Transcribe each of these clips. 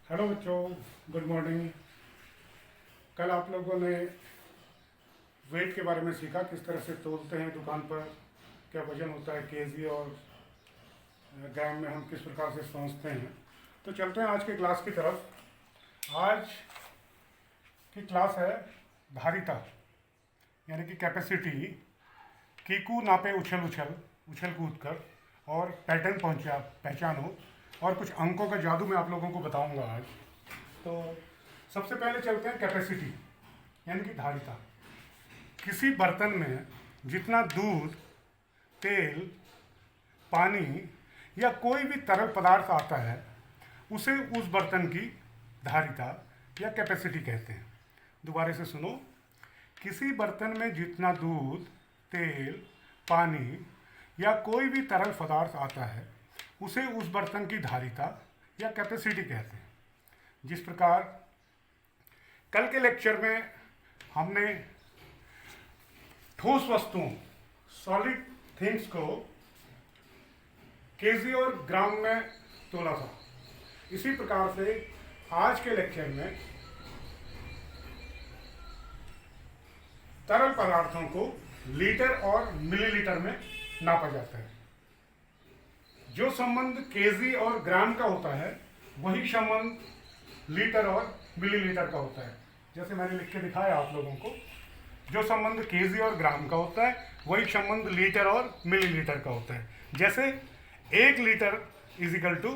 Hello बच्चों, good morning. कल आप लोगों ने वेट के बारे में सीखा, किस तरह से तोलते हैं दुकान पर, क्या वजन होता है केजी और ग्राम में, हम किस प्रकार से समझते हैं। तो चलते हैं आज की क्लास की तरफ। आज की क्लास है धारिता यानी कि कैपेसिटी। कीकू नापे उछल उछल उछल कूद कर और पैटर्न पहचानो, और कुछ अंकों का जादू मैं आप लोगों को बताऊंगा आज। तो सबसे पहले चलते हैं कैपेसिटी यानी कि धारिता। किसी बर्तन में जितना दूध, तेल, पानी या कोई भी तरल पदार्थ आता है उसे उस बर्तन की धारिता या कैपेसिटी कहते हैं। दोबारा से सुनो। किसी बर्तन में जितना दूध, तेल, पानी या कोई भी तरल पदार्थ आता है उसे उस बर्तन की धारिता या कैपेसिटी कहते हैं। जिस प्रकार कल के लेक्चर में हमने ठोस वस्तुओं, सॉलिड थिंग्स को केजी और ग्राम में तोला था, इसी प्रकार से आज के लेक्चर में तरल पदार्थों को लीटर और मिलीलीटर में नापा जाता है। जो संबंध केजी और ग्राम का होता है वही संबंध लीटर और मिलीलीटर का होता है। जैसे मैंने लिख के दिखाया आप लोगों को, जो संबंध केजी और ग्राम का होता है वही संबंध लीटर और मिलीलीटर का होता है। जैसे 1 litre is equal to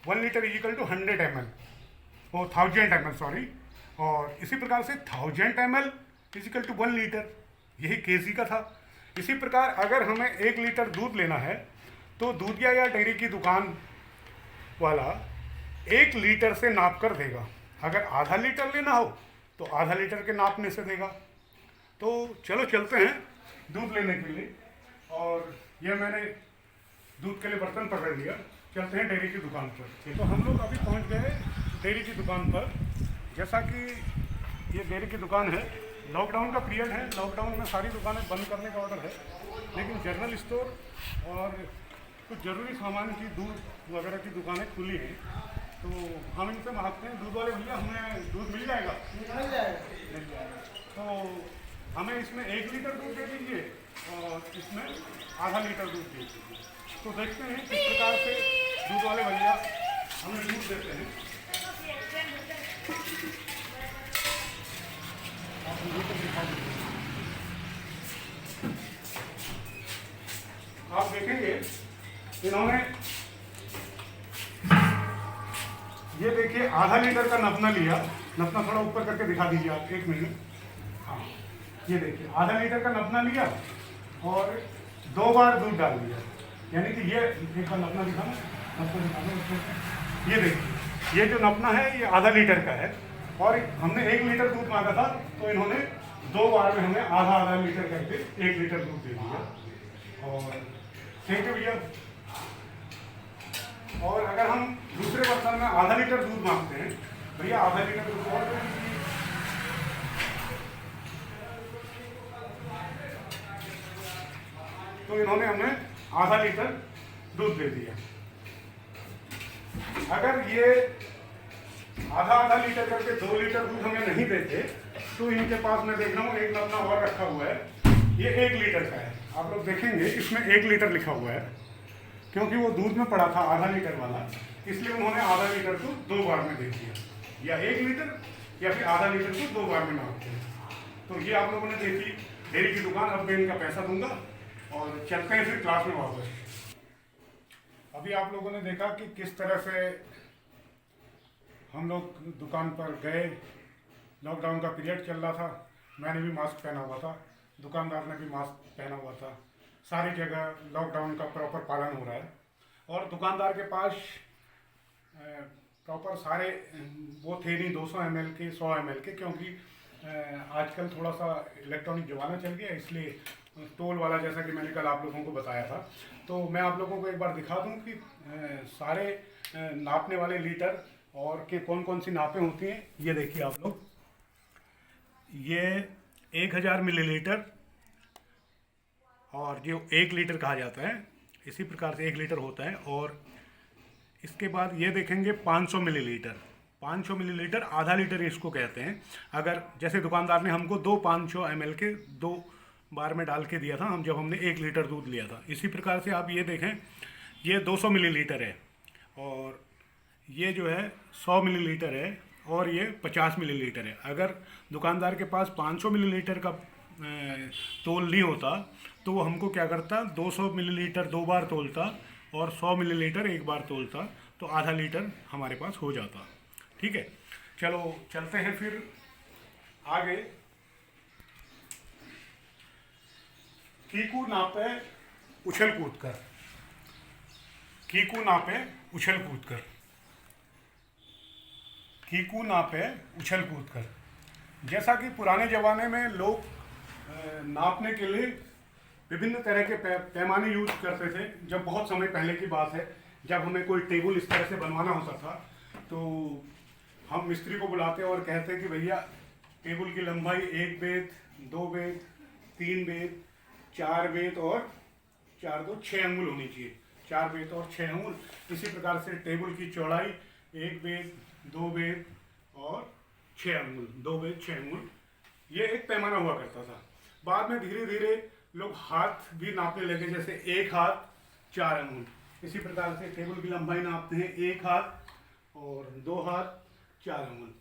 1 litre is equal to 100 ml और 1000 ml, सॉरी। और इसी प्रकार से 1000 ml is equal to 1 litre, यही केजी का था। इसी प्रकार अगर हमें 1 लीटर दूध लेना है तो दूधिया या डेयरी की दुकान वाला 1 लीटर से नाप कर देगा। अगर आधा लीटर लेना हो तो आधा लीटर के नापने से देगा। तो चलो चलते हैं दूध लेने के लिए। और यह मैंने दूध के लिए बर्तन पकड़ लिया। चलते हैं डेयरी की दुकान पर। तो हम लोग अभी पहुंच गए डेयरी की दुकान पर। जैसा कि ये डेयरी की दुकान है, लॉकडाउन का पीरियड है, लॉकडाउन में सारी दुकानें बंद करने का ऑर्डर है, लेकिन जनरल स्टोर और कुछ ज़रूरी सामान की दूध वगैरह की दुकानें खुली हैं। तो हम इनसे मांगते हैं, दूध वाले भैया हमें दूध मिल जाएगा? मिल जाएगा। तो हमें इसमें 1 लीटर दूध दे दीजिए और इसमें आधा लीटर दूध दे दीजिए। तो देखते हैं किस प्रकार से दूध वाले भैया हमें दूध देते हैं। आप मुझे तो दिखा दीजिए। आप देखेंगे इन्होंने, ये देखिए आधा लीटर का नपना लिया। नपना थोड़ा ऊपर करके दिखा दीजिए आप, 1 मिनट। हाँ, ये देखिए आधा लीटर का नपना लिया और 2 बार दूध डाल दिया। यानी कि ये एक बार नपना दिखाना, नपना दिखाना। ये देखिए, ये जो नपना है ये आधा लीटर का है और हमने 1 लीटर दूध मांगा था, तो इन्होंने 2 बार में हमें आधा आधा लीटर करके 1 लीटर दूध दे दिया। और थैंक यू भैया। और अगर हम दूसरे बर्तन में आधा लीटर दूध मांगते हैं, भैया आधा लीटर दूध और दे दीजिए। तो इन्होंने हमें आधा लीटर दूध दे दिया। अगर ये आधा आधा लीटर करके 2 लीटर दूध हमें नहीं देते तो इनके पास मैं देख रहा हूँ एक नपना और रखा हुआ है, ये 1 लीटर का है। आप लोग देखेंगे इसमें 1 लीटर लिखा हुआ है, क्योंकि वो दूध में पड़ा था आधा लीटर वाला, इसलिए उन्होंने आधा लीटर को 2 बार में दे दिया। या 1 लीटर या फिर आधा लीटर को 2 बार में नापते हैं। तो ये आप लोगों ने देखी डेयरी की दुकान। अब मैं इनका पैसा दूंगा और चलते हैं फिर क्लास में वापस। अभी आप लोगों ने देखा कि किस तरह से हम लोग दुकान पर गए। लॉकडाउन का पीरियड चल रहा था, मैंने भी मास्क पहना हुआ था, दुकानदार ने भी मास्क पहना हुआ था। सारी जगह लॉकडाउन का प्रॉपर पालन हो रहा है और दुकानदार के पास प्रॉपर सारे वो थे नहीं 200 ml के, 100 ml के, क्योंकि आजकल थोड़ा सा इलेक्ट्रॉनिक ज़माना चल गया, इसलिए टोल वाला, जैसा कि मैंने कल आप लोगों को बताया था। तो मैं आप लोगों को एक बार दिखा दूं कि सारे नापने वाले लीटर और के कौन कौन सी नापें होती हैं। ये देखिए आप लोग, ये 1000 मिलीलीटर और जो 1 लीटर कहा जाता है, इसी प्रकार से 1 लीटर होता है। और इसके बाद ये देखेंगे 500 मिलीलीटर। 500 मिलीलीटर आधा लीटर इसको कहते हैं। अगर जैसे दुकानदार ने हमको 500 ml के 2 बार में डाल के दिया था हम, जब हमने 1 लीटर दूध लिया था। इसी प्रकार से आप ये देखें, ये 200 मिलीलीटर है और ये जो है 100 मिलीलीटर है और ये 50 मिलीलीटर है। अगर दुकानदार के पास 500 मिलीलीटर का तोल नहीं होता तो वो हमको क्या करता, 200 मिलीलीटर 2 बार तोलता और 100 मिलीलीटर 1 बार तोलता, तो आधा लीटर हमारे पास हो जाता। ठीक है, चलो चलते हैं फिर आगे। कीकू नापे उछल कूद कर। कीकू नापे उछल कूद कर। कीकू नापे उछल कूद कर। जैसा कि पुराने ज़माने में लोग नापने के लिए विभिन्न तरह के पैमाने यूज करते थे। जब बहुत समय पहले की बात है, जब हमें कोई टेबल इस तरह से बनवाना होता था तो हम मिस्त्री को बुलाते और कहते कि भैया टेबल की लंबाई 1 बेत, 2 बेत, 3 बेत, 4 बेत और 4 2 6 अंगुल होनी चाहिए। 4 बेत और 6 अंगुल। इसी प्रकार से टेबल की चौड़ाई 1 बेत, 2 बेत और 6 अंगुल, 2 बेत 6 अंगुल, ये एक पैमाना हुआ करता था। बाद में धीरे धीरे लोग हाथ भी नापने लगे, जैसे 1 हाथ 4 अंगुल। इसी प्रकार से टेबल की लंबाई नापते हैं 1 हाथ और 2 हाथ 4 अंगुल।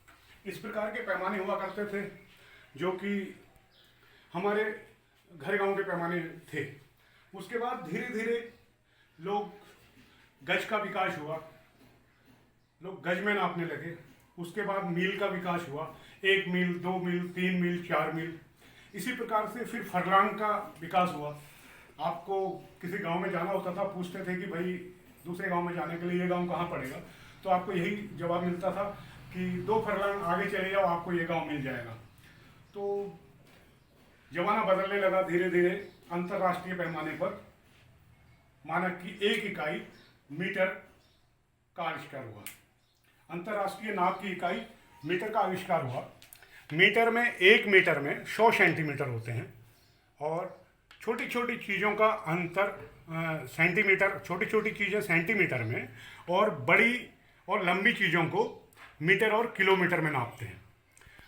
इस प्रकार के पैमाने हुआ करते थे जो कि हमारे घर गांव के पैमाने थे। उसके बाद धीरे धीरे लोग गज का विकास हुआ, लोग गज में नापने लगे। उसके बाद मील का विकास हुआ, 1 मील, 2 मील, 3 मील, 4 मील। इसी प्रकार से फिर फरलांग का विकास हुआ। आपको किसी गांव में जाना होता था, पूछते थे कि भाई दूसरे गांव में जाने के लिए ये गांव कहाँ पड़ेगा, तो आपको यही जवाब मिलता था कि 2 फरलांग आगे चले जाओ, आपको ये गांव मिल जाएगा। तो जमाना बदलने लगा धीरे धीरे। अंतर्राष्ट्रीय पैमाने पर मानक की एक इकाई मीटर का आविष्कार हुआ। अंतर्राष्ट्रीय नाप की इकाई मीटर का आविष्कार हुआ। मीटर में 1 मीटर में 100 सेंटीमीटर होते हैं और छोटी छोटी चीज़ों का अंतर सेंटीमीटर, छोटी छोटी चीज़ें सेंटीमीटर में और बड़ी और लंबी चीज़ों को मीटर और किलोमीटर में नापते हैं।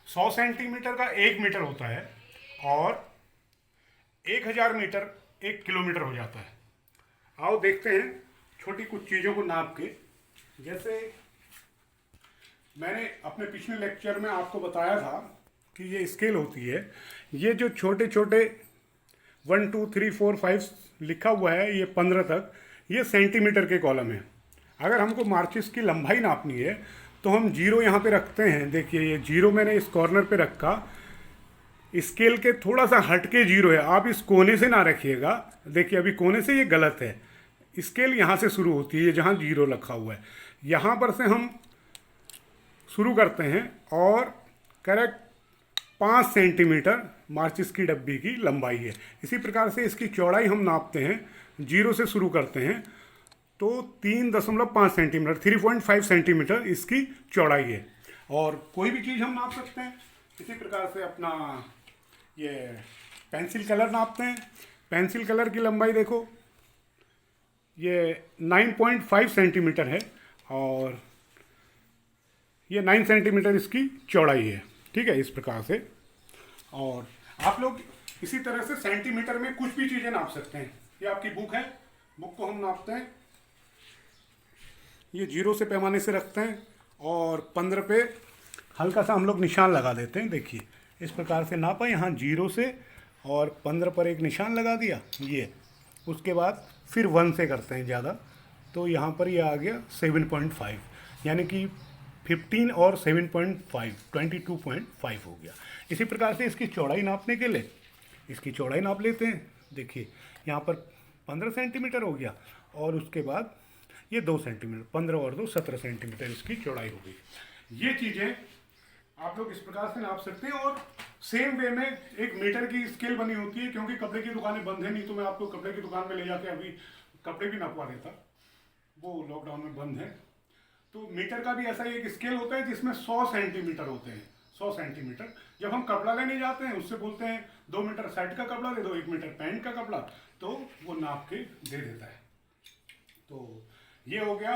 100 सेंटीमीटर का 1 मीटर होता है और 1000 मीटर 1 किलोमीटर हो जाता है। आओ देखते हैं छोटी कुछ चीज़ों को नाप के। जैसे मैंने अपने पिछले लेक्चर में आपको बताया था कि ये स्केल होती है। ये जो छोटे छोटे 1 2 3 4 5 लिखा हुआ है, ये 15 तक, ये सेंटीमीटर के कॉलम है। अगर हमको माचिस की लंबाई नापनी है तो हम 0 यहाँ पे रखते हैं। देखिए ये 0 मैंने इस कॉर्नर पे रखा, स्केल के थोड़ा सा हट के 0 है। आप इस कोने से ना रखिएगा, देखिए अभी कोने से ये गलत है। स्केल यहाँ से शुरू होती है जहाँ 0 रखा हुआ है, यहाँ पर से हम शुरू करते हैं और करेक्ट 5 सेंटीमीटर माचिस की डब्बी की लंबाई है। इसी प्रकार से इसकी चौड़ाई हम नापते हैं, 0 से शुरू करते हैं तो 3.5 सेंटीमीटर, 3.5 सेंटीमीटर इसकी चौड़ाई है। और कोई भी चीज़ हम नाप सकते हैं। इसी प्रकार से अपना ये पेंसिल कलर नापते हैं। पेंसिल कलर की लंबाई देखो, ये 9.5 सेंटीमीटर है और ये 9 सेंटीमीटर इसकी चौड़ाई है। ठीक है, इस प्रकार से। और आप लोग इसी तरह से सेंटीमीटर में कुछ भी चीज़ें नाप सकते हैं। ये आपकी बुक है, बुक को हम नापते हैं, ये 0 से पैमाने से रखते हैं और 15 पे हल्का सा हम लोग निशान लगा देते हैं। देखिए इस प्रकार से नापा, यहाँ 0 से और 15 पर एक निशान लगा दिया ये। उसके बाद फिर 1 से करते हैं ज़्यादा, तो यहाँ पर ये आ गया 7.5, यानी कि 15 और 7.5 22.5 हो गया। इसी प्रकार से इसकी चौड़ाई नापने के लिए इसकी चौड़ाई नाप लेते हैं। देखिए यहाँ पर 15 सेंटीमीटर हो गया और उसके बाद ये 2 सेंटीमीटर, 15 और 2 17 सेंटीमीटर इसकी चौड़ाई हो गई। ये चीज़ें आप लोग इस प्रकार से नाप सकते हैं। और सेम वे में एक मीटर की स्केल बनी होती है, क्योंकि कपड़े की दुकानें बंद है, नहीं तो मैं आपको कपड़े की दुकान में ले जाके अभी कपड़े भी नपवा देता, वो लॉकडाउन में बंद है। तो मीटर का भी ऐसा ही एक स्केल होता है जिसमें 100 सेंटीमीटर होते हैं। 100 सेंटीमीटर जब हम कपड़ा लेने जाते हैं उससे बोलते हैं 2 मीटर शर्ट का कपड़ा दे दो, 1 मीटर पैंट का कपड़ा, तो वो नाप के दे देता है। तो ये हो गया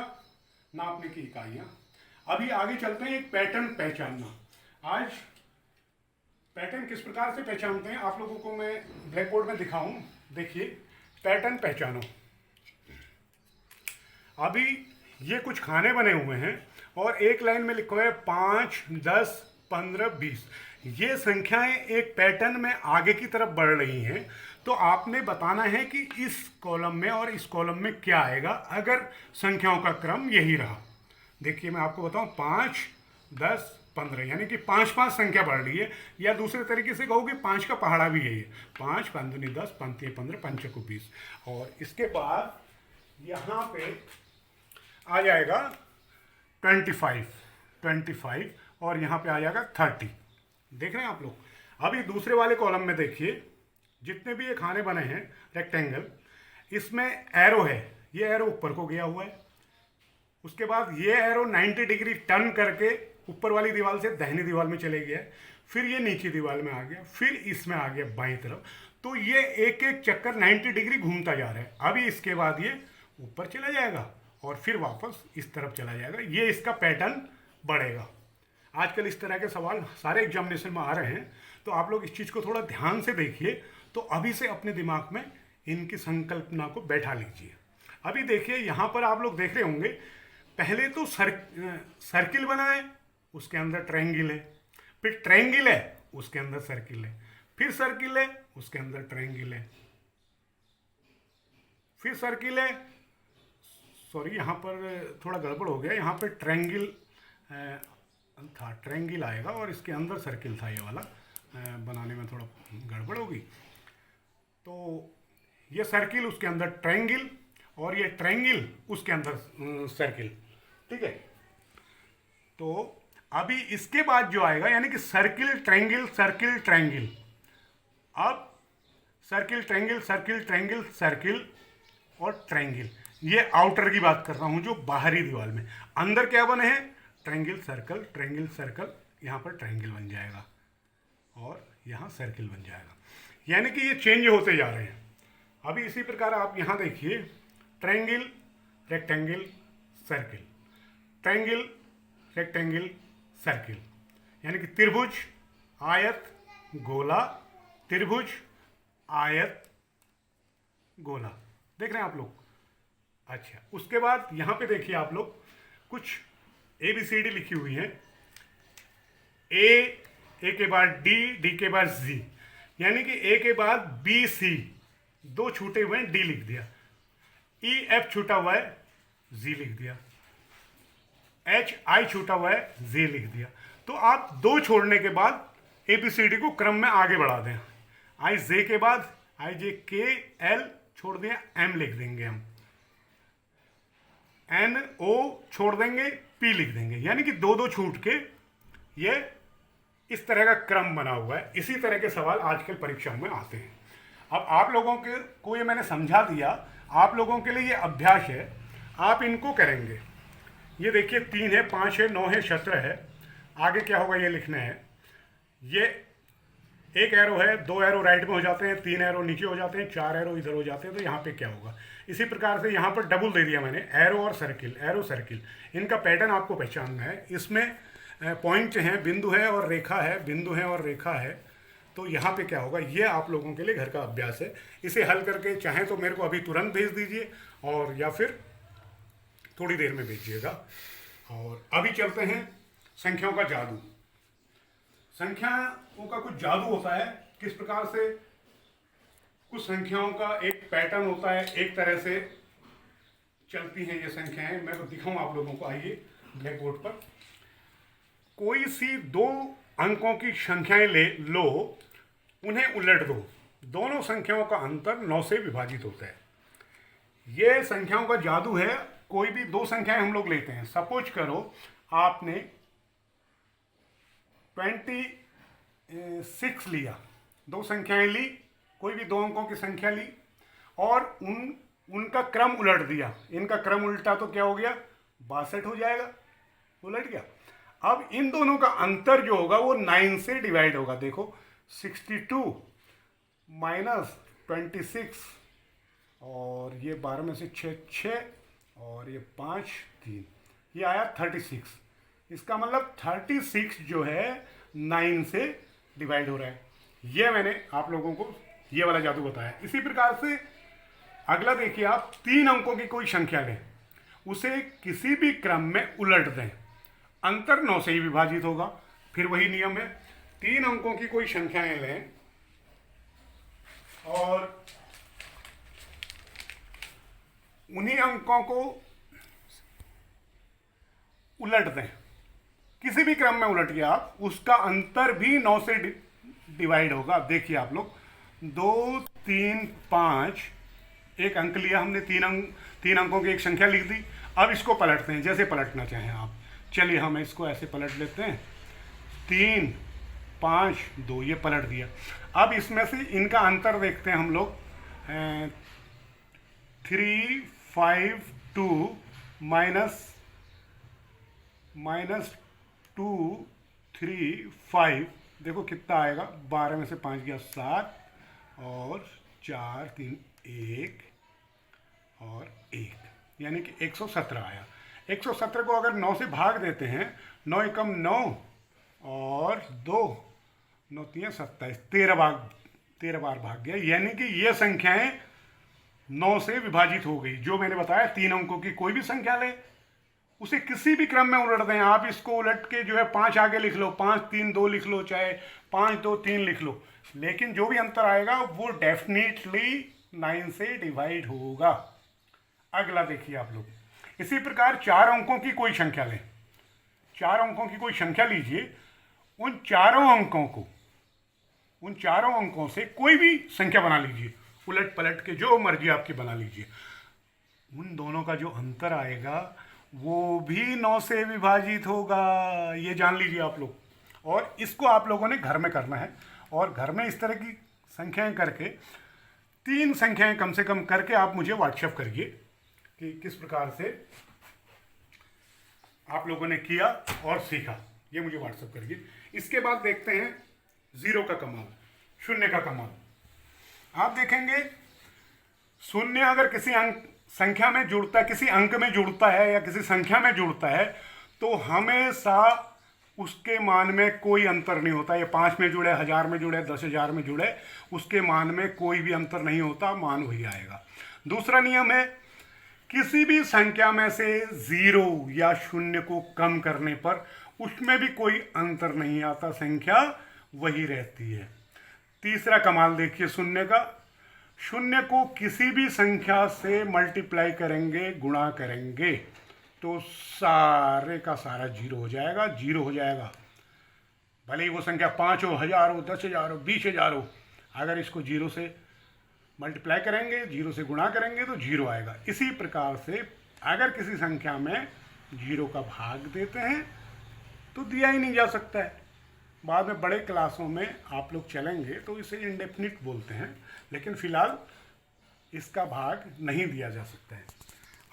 नापने की इकाइयां। अभी आगे चलते हैं एक पैटर्न पहचानना। आज पैटर्न किस प्रकार से पहचानते हैं आप लोगों को मैं ब्लैक बोर्ड में दिखाऊं। देखिए, पैटर्न पहचानो। अभी ये कुछ खाने बने हुए हैं और एक लाइन में लिखा है 5, 10, 15, 20। ये संख्याएं एक पैटर्न में आगे की तरफ बढ़ रही हैं, तो आपने बताना है कि इस कॉलम में और इस कॉलम में क्या आएगा अगर संख्याओं का क्रम यही रहा। देखिए, मैं आपको बताऊं 5, 10, 15, यानी कि 5 संख्या बढ़ रही है, या दूसरे तरीके से कहोगे 5 का पहाड़ा भी यही है। 5, 5 दूनी 10, 5 तिया 15, 5 चौको 20। और इसके बाद यहाँ पे आ जाएगा 25 और यहाँ पे आ जाएगा 30। देख रहे हैं आप लोग। अभी दूसरे वाले कॉलम में देखिए, जितने भी ये खाने बने हैं रेक्टेंगल, इसमें एरो है, ये एरो ऊपर को गया हुआ है। उसके बाद ये एरो 90 डिग्री टर्न करके ऊपर वाली दीवार से दाहिनी दीवार में चले गया, फिर ये नीचे दीवार में आ गया, फिर इसमें आ गया बाईं तरफ। तो ये एक एक चक्कर 90 डिग्री घूमता जा रहा है। अभी इसके बाद ये ऊपर चला जाएगा और फिर वापस इस तरफ चला जाएगा। ये इसका पैटर्न बढ़ेगा। आजकल इस तरह के सवाल सारे एग्जामिनेशन में आ रहे हैं, तो आप लोग इस चीज़ को थोड़ा ध्यान से देखिए। तो अभी से अपने दिमाग में इनकी संकल्पना को बैठा लीजिए। अभी देखिए, यहाँ पर आप लोग देख रहे होंगे, पहले तो सर्किल बना है, उसके अंदर ट्रायंगल है, फिर ट्रायंगल है, उसके अंदर सर्किल है, फिर सर्किल है, उसके अंदर ट्रायंगल है, फिर सर्किल है। सॉरी, यहाँ पर थोड़ा गड़बड़ हो गया, यहाँ पर ट्रायंगल था, ट्रायंगल आएगा और इसके अंदर सर्किल था। ये वाला बनाने में थोड़ा गड़बड़ होगी। तो ये सर्किल, उसके अंदर ट्रायंगल, और ये ट्रायंगल, उसके अंदर सर्किल। ठीक है। तो अभी इसके बाद जो आएगा, यानी कि सर्किल ट्रायंगल सर्किल ट्रायंगल। अब circle triangle circle triangle circle और ट्रायंगल। ये आउटर की बात कर रहा हूं, जो बाहरी दीवार में। अंदर क्या बने हैं? ट्रायंगल सर्कल, यहाँ पर ट्रायंगल बन जाएगा और यहाँ सर्किल बन जाएगा। यानी कि ये चेंज होते जा रहे हैं। अभी इसी प्रकार आप यहाँ देखिए, triangle rectangle circle, triangle rectangle circle, यानी कि त्रिभुज आयत गोला, त्रिभुज आयत गोला। देख रहे हैं आप लोग। अच्छा, उसके बाद यहाँ पे देखिए आप लोग, कुछ ABCD लिखी हुई है। ए के बाद डी के बाद जी, यानी कि ए के बाद BC, दो छूटे हुए हैं, डी लिख दिया। EF छूटा हुआ है, जी लिख दिया। HI छूटा हुआ है, जे लिख दिया। तो आप दो छोड़ने के बाद ABCD को क्रम में आगे बढ़ा दें। IJ के बाद IJ K L छोड़ दिया, M लिख देंगे हम। NO छोड़ देंगे, P लिख देंगे। यानी कि दो दो छूट के ये इस तरह का क्रम बना हुआ है। इसी तरह के सवाल आजकल परीक्षाओं में आते हैं। अब आप लोगों के को ये मैंने समझा दिया, आप लोगों के लिए ये अभ्यास है, आप इनको करेंगे। ये देखिए 3 है, 5 है, 9 है, 17 है। आगे क्या होगा ये लिखना है। ये एक एरो है, 2 एरो राइट में हो जाते हैं, 3 एरो नीचे हो जाते हैं, 4 एरो इधर हो जाते हैं। तो यहाँ पे क्या होगा? इसी प्रकार से यहाँ पर डबल दे दिया मैंने, एरो और सर्किल, एरो सर्किल। इनका पैटर्न आपको पहचानना है। इसमें पॉइंट हैं, बिंदु है और रेखा है, बिंदु है और रेखा है। तो यहाँ पे क्या होगा, ये आप लोगों के लिए घर का अभ्यास है। इसे हल करके चाहें तो मेरे को अभी तुरंत भेज दीजिए, और या फिर थोड़ी देर में भेजिएगा। और अभी चलते हैं संख्याओं का जादू। संख्याओं का कुछ जादू होता है। किस प्रकार से? कुछ संख्याओं का एक पैटर्न होता है, एक तरह से चलती हैं ये संख्याएं। मैं तो दिखाऊं आप लोगों को, आइए ब्लैक बोर्ड पर। कोई सी 2 अंकों की संख्याएं लो, उन्हें उलट दो। दोनों संख्याओं का अंतर 9 से विभाजित होता है। ये संख्याओं का जादू है। कोई भी 2 संख्याएं हम लोग लेते हैं। सपोज करो आपने 26 लिया, 2 संख्याएं ली, कोई भी 2 अंकों की संख्या ली, और उनका क्रम उलट दिया। इनका क्रम उल्टा तो क्या हो गया? 62 हो जाएगा, उलट गया। अब इन दोनों का अंतर जो होगा वो 9 से डिवाइड होगा। देखो 62 माइनस 26, और ये 12 में से 6 6, और ये 5 3, ये आया 36। इसका मतलब 36 जो है 9 से डिवाइड हो रहा है। ये मैंने आप लोगों को ये वाला जादू बताया। इसी प्रकार से अगला देखिए, आप 3 अंकों की कोई संख्या लें, उसे किसी भी क्रम में उलट दें, अंतर 9 से ही विभाजित होगा। फिर वही नियम है, 3 अंकों की कोई संख्याएं लें और उन्हीं अंकों को उलट दें, किसी भी क्रम में उलट गया आप, उसका अंतर भी 9 से डिवाइड होगा। देखिए आप लोग, 2 3 5, एक अंक लिया हमने, 3 अंकों की एक संख्या लिख दी। अब इसको पलटते हैं, जैसे पलटना चाहें आप। चलिए हम इसको ऐसे पलट लेते हैं, 3 5 2, ये पलट दिया। अब इसमें से इनका अंतर देखते हैं हम लोग, 3 5 2 माइनस 2 3 5, देखो कितना आएगा, 12 में से 5 गया 7, और 4 3 1 और 1, यानी कि 117 आया। 117 को अगर 9 से भाग देते हैं, 9 एकम 9 और 2 9 3 27, 13 बार भाग गया, यानी कि ये संख्याएं 9 से विभाजित हो गई। जो मैंने बताया, 3 अंकों की कोई भी संख्या ले, उसे किसी भी क्रम में उलट दें। आप इसको उलट के जो है 5 आगे लिख लो, 5 3 2 लिख लो, चाहे 5 2 3 लिख लो, लेकिन जो भी अंतर आएगा वो डेफिनेटली 9 से डिवाइड होगा। अगला देखिए आप लोग, इसी प्रकार 4 अंकों की कोई संख्या लें, 4 अंकों की कोई संख्या लीजिए, उन चारों अंकों से कोई भी संख्या बना लीजिए, उलट पलट के जो मर्जी आपकी बना लीजिए। उन दोनों का जो अंतर आएगा वो भी 9 से विभाजित होगा, ये जान लीजिए आप लोग। और इसको आप लोगों ने घर में करना है, और घर में इस तरह की संख्याएं करके, 3 संख्याएं कम से कम करके आप मुझे व्हाट्सएप करिए कि किस प्रकार से आप लोगों ने किया और सीखा, ये मुझे व्हाट्सएप करिए। इसके बाद देखते हैं जीरो का कमाल, शून्य का कमाल। आप देखेंगे, शून्य अगर किसी संख्या में जुड़ता है, किसी अंक में जुड़ता है या किसी संख्या में जुड़ता है, तो हमेशा उसके मान में कोई अंतर नहीं होता। ये 5 में जुड़े, 1000 में जुड़े, 10,000 में जुड़े, उसके मान में कोई भी अंतर नहीं होता, मान वही आएगा। दूसरा नियम है, किसी भी संख्या में से 0 या शून्य को कम करने पर उसमें भी कोई अंतर नहीं आता, संख्या वही रहती है। तीसरा कमाल देखिए शून्य का, शून्य को किसी भी संख्या से मल्टीप्लाई करेंगे, गुणा करेंगे, तो सारे का सारा 0 हो जाएगा, 0 हो जाएगा। भले ही वो संख्या 5 हो, 1000 हो, 10,000 हो, 20,000 हो, अगर इसको 0 से मल्टीप्लाई करेंगे, 0 से गुणा करेंगे तो 0 आएगा। इसी प्रकार से अगर किसी संख्या में 0 का भाग देते हैं तो दिया ही नहीं जा सकता है। बाद में बड़े क्लासों में आप लोग चलेंगे तो इसे इंडेफिनिट बोलते हैं, लेकिन फिलहाल इसका भाग नहीं दिया जा सकता है।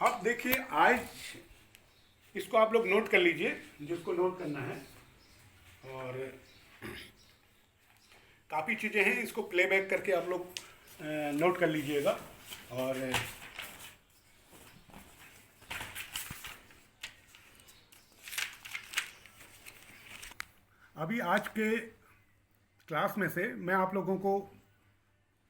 अब देखिए, आज इसको आप लोग नोट कर लीजिए, जिसको नोट करना है, और काफ़ी चीज़ें हैं, इसको प्लेबैक करके आप लोग नोट कर लीजिएगा। और अभी आज के क्लास में से मैं आप लोगों को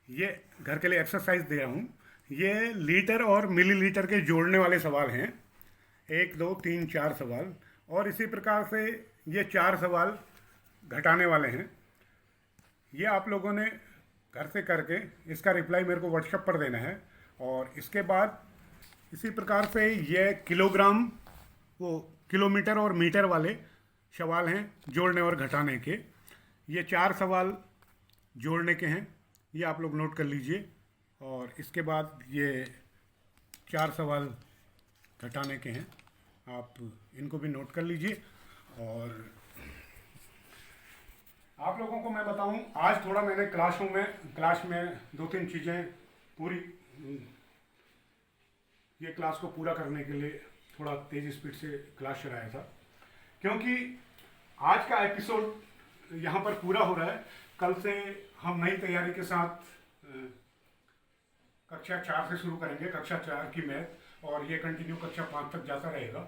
ये घर के लिए एक्सरसाइज दे रहा हूँ। ये लीटर और मिलीलीटर के जोड़ने वाले सवाल हैं, 1 2 3 4 सवाल, और इसी प्रकार से ये 4 सवाल घटाने वाले हैं। ये आप लोगों ने घर से करके इसका रिप्लाई मेरे को व्हाट्सएप पर देना है। और इसके बाद इसी प्रकार से ये किलोग्राम, वो किलोमीटर और मीटर वाले सवाल हैं जोड़ने और घटाने के। ये 4 सवाल जोड़ने के हैं, ये आप लोग नोट कर लीजिए। और इसके बाद ये 4 सवाल घटाने के हैं, आप इनको भी नोट कर लीजिए। और आप लोगों को मैं बताऊं, आज थोड़ा मैंने क्लास में 2-3 चीज़ें पूरी, ये क्लास को पूरा करने के लिए थोड़ा तेज़ स्पीड से क्लास चलाया था, क्योंकि आज का एपिसोड यहाँ पर पूरा हो रहा है। कल से हम नई तैयारी के साथ कक्षा 4 से शुरू करेंगे, कक्षा 4 की मैथ, और ये कंटिन्यू कक्षा 5 तक जाता रहेगा।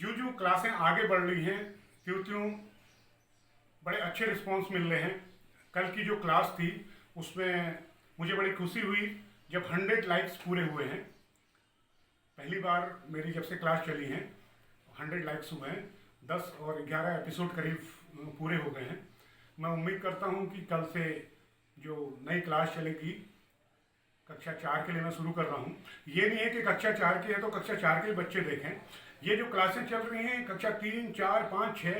जो जो क्लासें आगे बढ़ रही हैं त्यों त्यों बड़े अच्छे रिस्पांस मिल रहे हैं। कल की जो क्लास थी उसमें मुझे बड़ी खुशी हुई जब 100 लाइक्स पूरे हुए हैं। पहली बार मेरी जब से क्लास चली है 100 लाइक्स हुए हैं। 10 और 11 एपिसोड करीब पूरे हो गए हैं। मैं उम्मीद करता हूं कि कल से जो नई क्लास चलेगी कक्षा 4 के लिए मैं शुरू कर रहा हूं। ये नहीं है कि कक्षा 4 की है तो कक्षा 4 के बच्चे देखें। ये जो क्लासें चल रही हैं कक्षा 3, 4, 5, 6,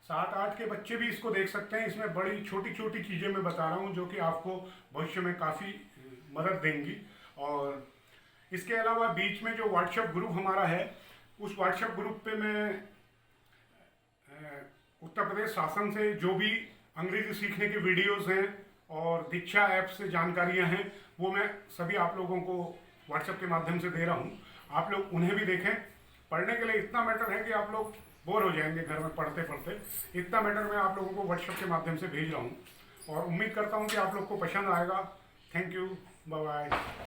7, 8 के बच्चे भी इसको देख सकते हैं। इसमें बड़ी छोटी छोटी चीज़ें मैं बता रहा हूँ जो कि आपको भविष्य में काफ़ी मदद देंगी। और इसके अलावा बीच में जो व्हाट्सएप ग्रुप हमारा है उस व्हाट्सएप ग्रुप पे मैं उत्तर प्रदेश शासन से जो भी अंग्रेजी सीखने के वीडियोस हैं और दीक्षा ऐप से जानकारियां हैं वो मैं सभी आप लोगों को व्हाट्सएप के माध्यम से दे रहा हूं। आप लोग उन्हें भी देखें। पढ़ने के लिए इतना मैटर है कि आप लोग बोर हो जाएंगे घर में पढ़ते पढ़ते। इतना मैटर मैं आप लोगों को व्हाट्सएप के माध्यम से भेज रहा हूँ और उम्मीद करता हूँ कि आप लोग को पसंद आएगा। Thank you, bye bye.